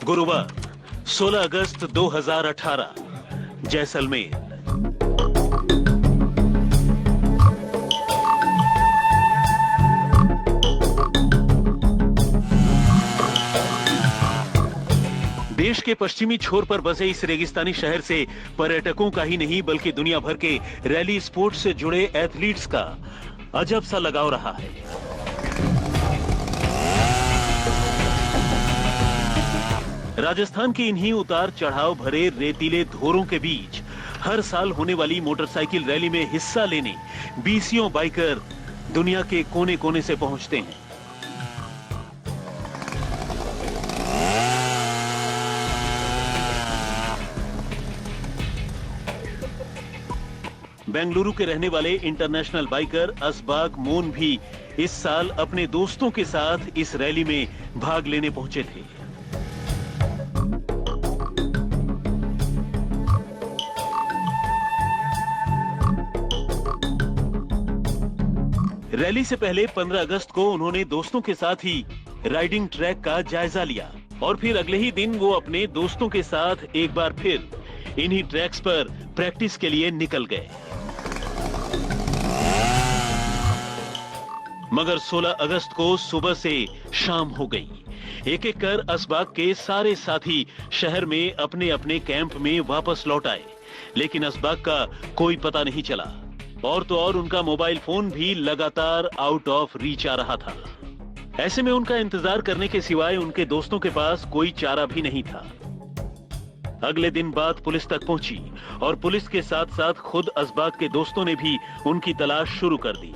गुरुवार 16 अगस्त 2018 जैसलमेर। देश के पश्चिमी छोर पर बसे इस रेगिस्तानी शहर से पर्यटकों का ही नहीं बल्कि दुनिया भर के रैली स्पोर्ट्स से जुड़े एथलीट्स का अजब सा लगाव रहा है। राजस्थान के इन्हीं उतार चढ़ाव भरे रेतीले धोरों के बीच हर साल होने वाली मोटरसाइकिल रैली में हिस्सा लेने बीसियों बाइकर दुनिया के कोने कोने से पहुंचते हैं। बेंगलुरु के रहने वाले इंटरनेशनल बाइकर असबाक मोन भी इस साल अपने दोस्तों के साथ इस रैली में भाग लेने पहुंचे थे। रैली से पहले 15 अगस्त को उन्होंने दोस्तों के साथ ही राइडिंग ट्रैक का जायजा लिया और फिर अगले ही दिन वो अपने दोस्तों के साथ एक बार फिर इन्हीं ट्रैक्स पर प्रैक्टिस के लिए निकल गए। मगर 16 अगस्त को सुबह से शाम हो गई। एक एक कर असबाक के सारे साथी शहर में अपने अपने कैंप में वापस लौट आए, लेकिन असबाक का कोई पता नहीं चला। और तो और उनका मोबाइल फोन भी लगातार आउट ऑफ रीच आ रहा था। ऐसे में उनका इंतजार करने के सिवाय उनके दोस्तों के पास कोई चारा भी नहीं था। अगले दिन बात पुलिस तक पहुंची और पुलिस के साथ साथ खुद असबाक के दोस्तों ने भी उनकी तलाश शुरू कर दी,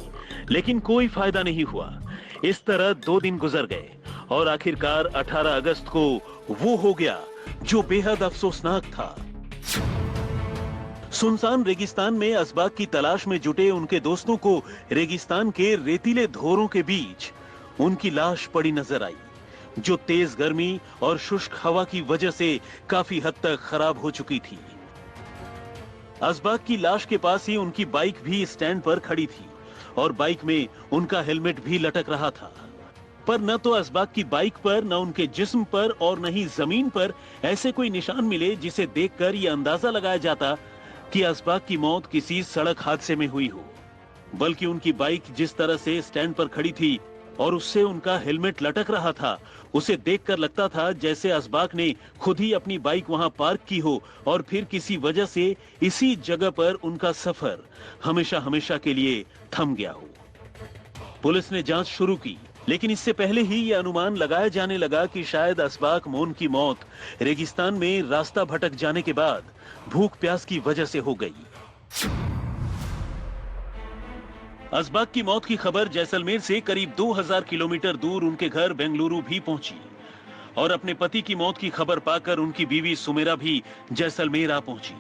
लेकिन कोई फायदा नहीं हुआ। इस तरह 2 दिन गुजर गए और आखिरकार 18 अगस्त को वो हो गया जो बेहद अफसोसनाक था। सुनसान रेगिस्तान में असबाक की तलाश में जुटे उनके दोस्तों को रेगिस्तान के रेतीले धोरों के बीच उनकी लाश पड़ी नजर आई, जो तेज गर्मी और शुष्क हवा की वजह से काफी हद तक खराब हो चुकी थी। असबाक की लाश के पास ही उनकी बाइक भी स्टैंड पर खड़ी थी और बाइक में उनका हेलमेट भी लटक रहा था। पर न तो असबाक की बाइक पर, न उनके जिस्म पर और न ही जमीन पर ऐसे कोई निशान मिले जिसे देखकर यह अंदाजा लगाया जाता कि असबाक की मौत किसी सड़क हादसे में हुई हो। बल्कि उनकी बाइक जिस तरह से स्टैंड पर खड़ी थी और उससे उनका हेलमेट लटक रहा था, उसे देखकर लगता था जैसे असबाक ने खुद ही अपनी बाइक वहां पार्क की हो और फिर किसी वजह से इसी जगह पर उनका सफर हमेशा हमेशा के लिए थम गया हो। पुलिस ने जांच शुरू की, लेकिन इससे पहले ही यह अनुमान लगाया जाने लगा कि शायद असबाक मोन की मौत रेगिस्तान में रास्ता भटक जाने के बाद भूख प्यास की वजह से हो गई। असबाक की मौत की खबर जैसलमेर से करीब 2000 किलोमीटर दूर उनके घर बेंगलुरु भी पहुंची और अपने पति की मौत की खबर पाकर उनकी बीवी सुमेरा भी जैसलमेर आ पहुंची।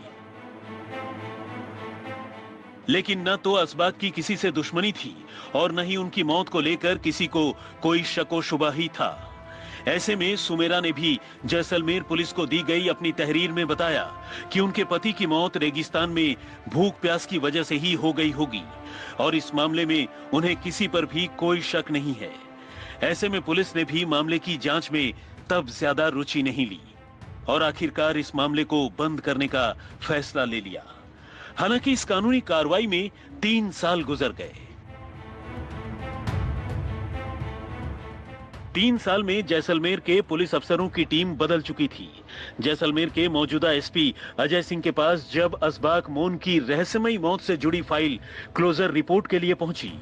लेकिन न तो असबाक की किसी से दुश्मनी थी और न ही उनकी मौत को लेकर किसी को कोई शको शुबा ही था। ऐसे में सुमेरा ने भी जैसलमेर पुलिस को दी गई अपनी तहरीर में बताया कि उनके पति की मौत रेगिस्तान में भूख प्यास की वजह से ही हो गई होगी और इस मामले में उन्हें किसी पर भी कोई शक नहीं है। ऐसे में पुलिस ने भी मामले की जांच में तब ज्यादा रुचि नहीं ली और आखिरकार इस मामले को बंद करने का फैसला ले लिया। हालांकि इस कानूनी कार्रवाई में 3 साल गुजर गए। 3 साल में जैसलमेर के पुलिस अफसरों की टीम बदल चुकी थी। जैसलमेर के मौजूदा एसपी अजय सिंह के पास जब असबाक मोन की रहस्यमयी मौत से जुड़ी फाइल क्लोजर रिपोर्ट के लिए पहुंची,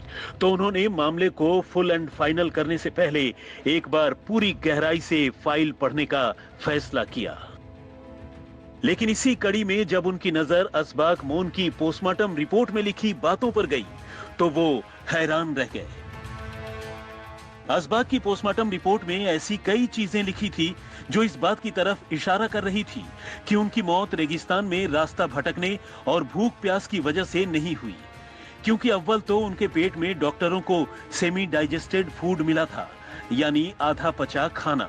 तो उन्होंने मामले को फुल एंड फाइनल करने से पहले एक बार पूरी गहराई से फाइल पढ़ने का फैसला किया। लेकिन इसी कड़ी में जब उनकी नजर असबाक मोन की पोस्टमार्टम रिपोर्ट में लिखी बातों पर गई, तो वो हैरान रह गए। असबाक की पोस्टमार्टम रिपोर्ट में ऐसी कई चीजें लिखी थी जो इस बात की तरफ इशारा कर रही थी कि उनकी मौत रेगिस्तान में रास्ता भटकने और भूख प्यास की वजह से नहीं हुई, क्योंकि अव्वल तो उनके पेट में डॉक्टरों को सेमी डाइजेस्टेड फूड मिला था, यानी आधा पचा खाना।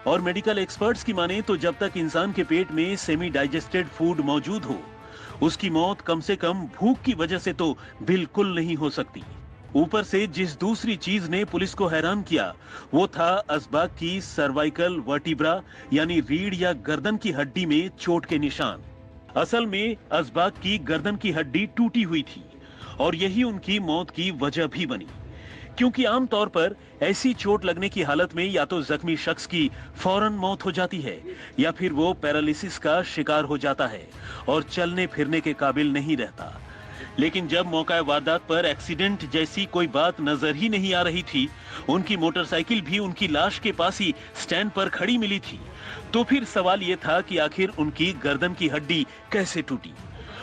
और मेडिकल एक्सपर्ट्स की माने तो जब तक इंसान के पेट में सेमी डाइजेस्टेड फूड मौजूद हो, उसकी मौत कम से कम भूख की वजह से तो बिल्कुल नहीं हो सकती। ऊपर से जिस दूसरी चीज ने पुलिस को हैरान किया वो था असबाक की सर्वाइकल वर्टिब्रा यानी रीढ़ या गर्दन की हड्डी में चोट के निशान। असल में असबाक की गर्दन की हड्डी टूटी हुई थी और यही उनकी मौत की वजह भी बनी, क्योंकि आमतौर पर ऐसी चोट लगने की हालत में या तो जख्मी शख्स की फौरन मौत हो जाती है या फिर वो पैरालिसिस का शिकार हो जाता है और चलने फिरने के काबिल नहीं रहता। लेकिन जब मौका वारदात पर एक्सीडेंट जैसी कोई बात नजर ही नहीं आ रही थी, उनकी मोटरसाइकिल भी उनकी लाश के पास ही स्टैंड पर खड़ी मिली थी, तो फिर सवाल ये था कि आखिर उनकी गर्दन की हड्डी कैसे टूटी।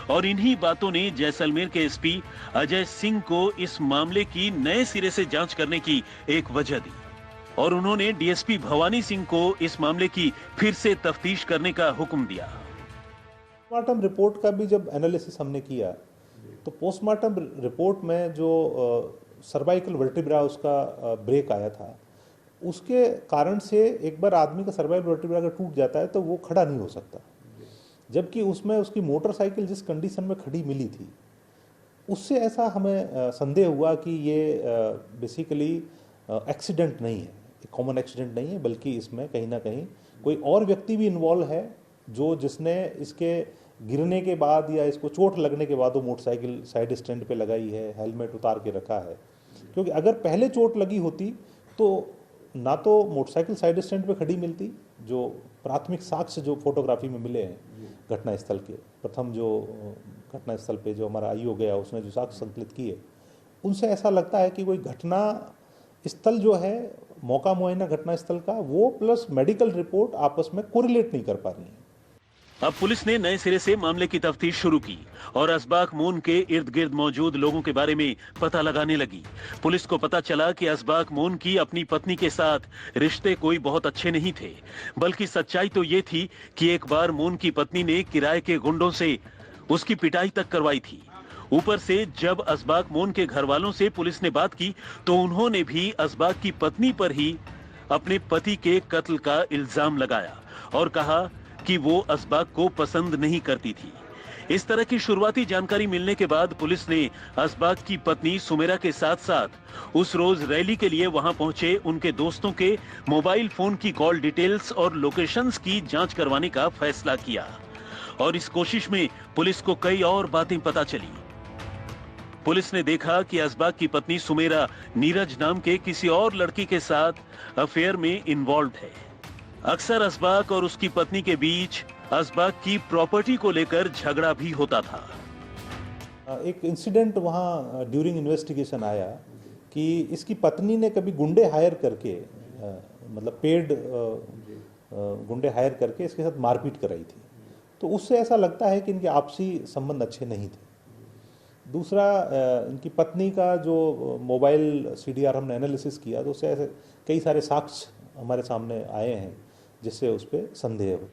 और इन्हीं बातों ने जैसलमेर के एसपी अजय सिंह को इस मामले की नए सिरे से जांच करने की एक वजह दी और उन्होंने डीएसपी भवानी सिंह को इस मामले की फिर से तफ्तीश करने का हुक्म दिया। पोस्टमार्टम रिपोर्ट का भी जब एनालिसिस हमने किया तो पोस्टमार्टम रिपोर्ट में जो सर्वाइकल वर्टिब्रा उसका ब्रेक आया था, उसके कारण से एक बार आदमी का सर्वाइकल वर्टिब्रा अगर टूट जाता है तो वो खड़ा नहीं हो सकता, जबकि उसमें उसकी मोटरसाइकिल जिस कंडीशन में खड़ी मिली थी उससे ऐसा हमें संदेह हुआ कि ये बेसिकली एक्सीडेंट नहीं है, एक कॉमन एक्सीडेंट नहीं है, बल्कि इसमें कहीं ना कहीं कोई और व्यक्ति भी इन्वॉल्व है जो जिसने इसके गिरने के बाद या इसको चोट लगने के बाद वो मोटरसाइकिल साइड स्टैंड पे लगाई है, हेलमेट उतार के रखा है। क्योंकि अगर पहले चोट लगी होती तो ना तो मोटरसाइकिल साइड स्टैंड पे खड़ी मिलती, जो प्राथमिक साक्ष्य जो फोटोग्राफी में मिले हैं घटनास्थल के, प्रथम जो घटनास्थल पे जो हमारा आईओ गया उसने जो साक्ष्य संकलित किए, उनसे ऐसा लगता है कि कोई घटना स्थल जो है, मौका मुआयना घटनास्थल का, वो प्लस मेडिकल रिपोर्ट आपस में कोरिलेट नहीं कर पा रही है। अब पुलिस ने नए सिरे से मामले की तफ्तीश शुरू की और असबाक मोन के इर्द गिर्द मौजूद लोगों के बारे में पता लगाने लगी। पुलिस को पता चला कि असबाक मोन की अपनी पत्नी के साथ रिश्ते कोई बहुत अच्छे नहीं थे, बल्कि सच्चाई तो ये थी कि एक बार मोन की पत्नी ने किराए के गुंडों से उसकी पिटाई तक करवाई थी। ऊपर से जब असबाक मोन के घर वालों से पुलिस ने बात की तो उन्होंने भी असबाक की पत्नी पर ही अपने पति के कत्ल का इल्जाम लगाया और कहा कि वो असबाक को पसंद नहीं करती थी। इस तरह की शुरुआती जानकारी मिलने के बाद पुलिस ने असबाक की पत्नी सुमेरा के साथ साथ उस रोज रैली के लिए वहां पहुंचे उनके दोस्तों के मोबाइल फोन की कॉल डिटेल्स और लोकेशंस की जांच करवाने का फैसला किया और इस कोशिश में पुलिस को कई और बातें पता चली। पुलिस ने देखा कि असबाक की पत्नी सुमेरा नीरज नाम के किसी और लड़की के साथ अफेयर में इन्वॉल्व है। अक्सर असबाक और उसकी पत्नी के बीच असबाक की प्रॉपर्टी को लेकर झगड़ा भी होता था। एक इंसिडेंट वहाँ ड्यूरिंग इन्वेस्टिगेशन आया कि इसकी पत्नी ने कभी गुंडे हायर करके मतलब पेड गुंडे हायर करके इसके साथ मारपीट कराई थी, तो उससे ऐसा लगता है कि इनके आपसी संबंध अच्छे नहीं थे। दूसरा, इनकी पत्नी का जो मोबाइल सीडीआर हमने एनालिसिस किया तो उससे ऐसे कई सारे साक्ष्य हमारे सामने आए हैं जिससे उस पर संदेह हो।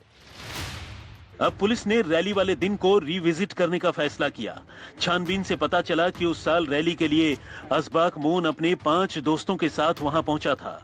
अब पुलिस ने रैली वाले दिन को रिविजिट करने का फैसला किया। छानबीन से पता चला कि उस साल रैली के लिए असबाक मोन अपने 5 दोस्तों के साथ वहां पहुंचा था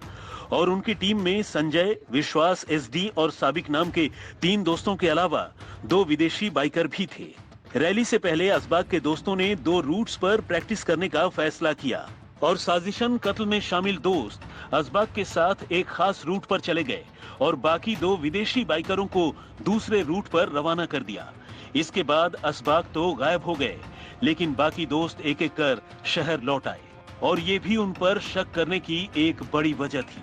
और उनकी टीम में संजय, विश्वास एसडी और साबिक नाम के 3 दोस्तों के अलावा 2 विदेशी बाइकर भी थे। रैली से पहले असबाक के दोस्तों ने 2 रूट्स पर प्रैक्टिस करने का फैसला किया और साजिशन कत्ल में शामिल दोस्त असबाक के साथ एक खास रूट पर चले गए और बाकी 2 विदेशी बाइकरों को दूसरे रूट पर रवाना कर दिया। इसके बाद असबाक तो गायब हो गए, लेकिन बाकी दोस्त एक एक कर शहर लौट आए और ये भी उन पर शक करने की एक बड़ी वजह थी।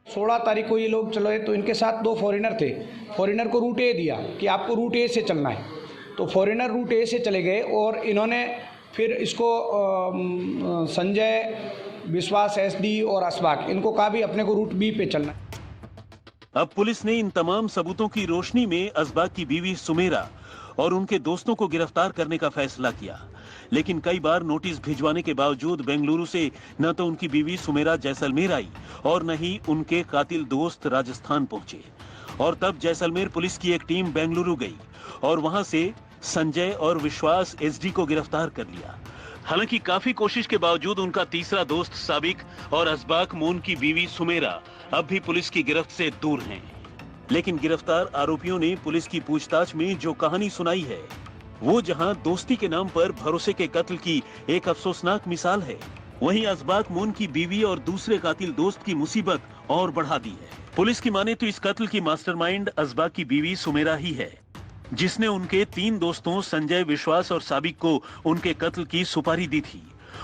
16 तारीख को ये लोग चले तो इनके साथ 2 फॉरेनर थे। फॉरेनर को रूट ए दिया कि आपको रूट ए से चलना है, तो फॉरेनर रूट ए से चले गए और इन्होंने फिर इसको संजय, विश्वास एसडी और असबाक, इनको कहा भी अपने को रूट बी पे चलना है। अब पुलिस ने इन तमाम सबूतों की रोशनी में असबाक की बीवी सुमेरा और उनके दोस्तों को गिरफ्तार करने का फैसला किया, लेकिन कई बार नोटिस भिजवाने के बावजूद बेंगलुरु से न तो उनकी बीवी सुमेरा जैसलमेर आई और न ही उनके कातिल दोस्त राजस्थान पहुंचे। और तब जैसलमेर पुलिस की एक टीम बेंगलुरु गई और वहां से संजय और विश्वास एसडी को गिरफ्तार कर लिया। हालांकि काफी कोशिश के बावजूद उनका तीसरा दोस्त साबिक और असबाक मोन की बीवी सुमेरा अब भी पुलिस की गिरफ्त से दूर हैं। लेकिन गिरफ्तार आरोपियों ने पुलिस की पूछताछ में जो कहानी सुनाई है, वो जहां दोस्ती के नाम पर भरोसे के कत्ल की एक अफसोसनाक मिसाल है, वहीं असबाक मोन की बीवी और दूसरे कातिल दोस्त की मुसीबत और बढ़ा दी है। पुलिस की माने तो इस कत्ल की मास्टरमाइंड असबाक की बीवी सुमेरा ही है, जिसने उनके 3 दोस्तों संजय, विश्वास और साबिक को उनके कत्ल की सुपारी दी थी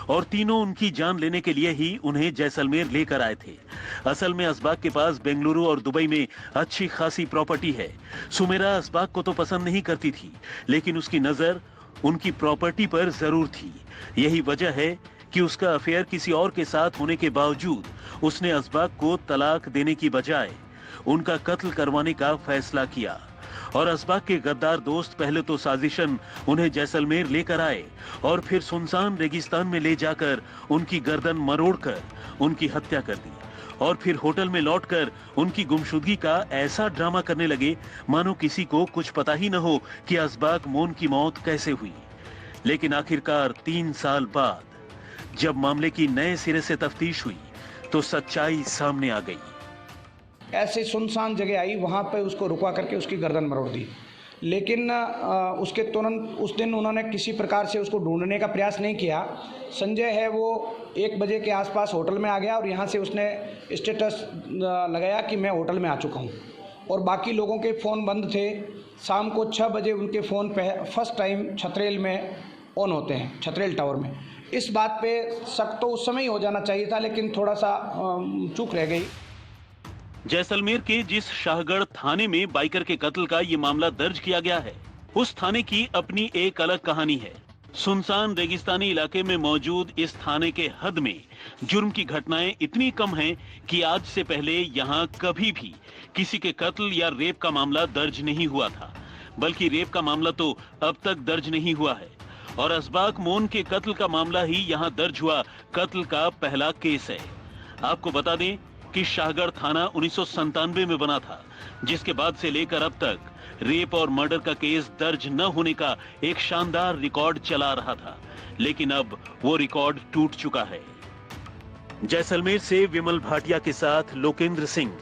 और तीनों उनकी जान लेने के लिए ही उन्हें जैसलमेर लेकर आए थे। असल में असबाक के पास बेंगलुरु और दुबई में अच्छी खासी प्रॉपर्टी है। सुमेरा असबाक को तो पसंद नहीं करती थी, लेकिन उसकी नजर उनकी प्रॉपर्टी पर जरूर थी। यही वजह है कि उसका अफेयर किसी और के साथ होने के बावजूद उसने असबाक को तलाक देने की बजाय उनका कत्ल करवाने का फैसला किया। और असबाक के गद्दार दोस्त पहले तो साजिशन उन्हें जैसलमेर लेकर आए और फिर सुनसान रेगिस्तान में ले जाकर उनकी गर्दन मरोड़कर उनकी हत्या कर दी और फिर होटल में लौटकर उनकी गुमशुदगी का ऐसा ड्रामा करने लगे मानो किसी को कुछ पता ही न हो कि असबाक मोन की मौत कैसे हुई। लेकिन आखिरकार 3 साल बाद जब मामले की नए सिरे से तफ्तीश हुई तो सच्चाई सामने आ गई। ऐसे सुनसान जगह आई, वहाँ पे उसको रुकवा करके उसकी गर्दन मरोड़ दी। लेकिन उसके तुरंत उस दिन उन्होंने किसी प्रकार से उसको ढूंढने का प्रयास नहीं किया। संजय है वो 1 बजे के आसपास होटल में आ गया और यहाँ से उसने स्टेटस लगाया कि मैं होटल में आ चुका हूँ और बाकी लोगों के फ़ोन बंद थे। शाम को 6 बजे उनके फ़ोन फर्स्ट टाइम छतरेल में ऑन होते हैं, छतरेल टावर में। इस बात पे शक तो उस समय ही हो जाना चाहिए था, लेकिन थोड़ा सा चूक रह गई। जैसलमेर के जिस शाहगढ़ थाने में बाइकर के कत्ल का ये मामला दर्ज किया गया है, उस थाने की अपनी एक अलग कहानी है। सुनसान रेगिस्तानी इलाके में मौजूद इस थाने के हद में जुर्म की घटनाएं इतनी कम हैं कि आज से पहले यहाँ कभी भी किसी के कत्ल या रेप का मामला दर्ज नहीं हुआ था, बल्कि रेप का मामला तो अब तक दर्ज नहीं हुआ है और असबाक मोन के कत्ल का मामला ही यहाँ दर्ज हुआ कत्ल का पहला केस है। आपको बता दें कि शाहगढ़ थाना 1997 में बना था, जिसके बाद से लेकर अब तक रेप और मर्डर का केस दर्ज न होने का एक शानदार रिकॉर्ड चला रहा था, लेकिन अब वो रिकॉर्ड टूट चुका है। जैसलमेर से विमल भाटिया के साथ लोकेंद्र सिंह,